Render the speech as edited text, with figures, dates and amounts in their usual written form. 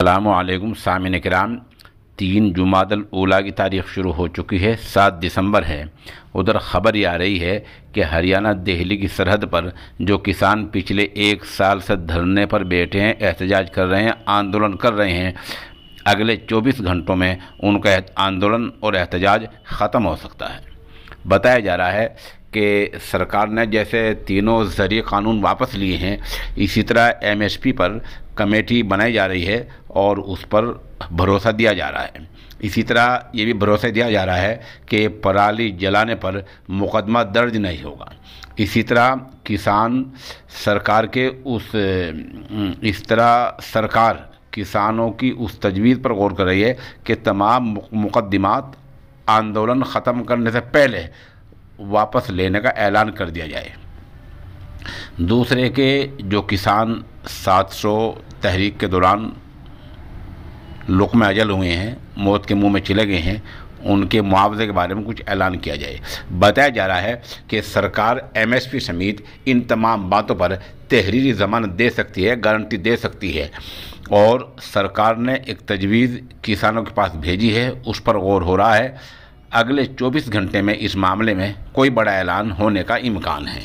अस्सलामुअलैकुम सामिन किराम। 3 जुमादल ऊला की तारीख़ शुरू हो चुकी है, 7 दिसंबर है। उधर ख़बर ये आ रही है कि हरियाणा दिल्ली की सरहद पर जो किसान पिछले 1 साल से धरने पर बैठे हैं, एहतजाज कर रहे हैं, आंदोलन कर रहे हैं, अगले 24 घंटों में उनका आंदोलन और एहतजाज ख़त्म हो सकता है। बताया जा रहा है कि सरकार ने जैसे तीनों ज़रिए कानून वापस लिए हैं, इसी तरह एमएसपी पर कमेटी बनाई जा रही है और उस पर भरोसा दिया जा रहा है। इसी तरह ये भी भरोसा दिया जा रहा है कि पराली जलाने पर मुकदमा दर्ज नहीं होगा। इसी तरह किसान सरकार के इस तरह सरकार किसानों की उस तजवीज़ पर गौर कर रही है कि तमाम मुकदमात आंदोलन ख़त्म करने से पहले वापस लेने का ऐलान कर दिया जाए। दूसरे के जो किसान 700 तहरीक के दौरान लुक़्मा अजल हुए हैं, मौत के मुंह में चले गए हैं, उनके मुआवजे के बारे में कुछ ऐलान किया जाए। बताया जा रहा है कि सरकार एमएसपी समेत इन तमाम बातों पर तहरीरी ज़मानत दे सकती है, गारंटी दे सकती है और सरकार ने एक तजवीज़ किसानों के पास भेजी है, उस पर गौर हो रहा है। अगले 24 घंटे में इस मामले में कोई बड़ा ऐलान होने का इम्कान है।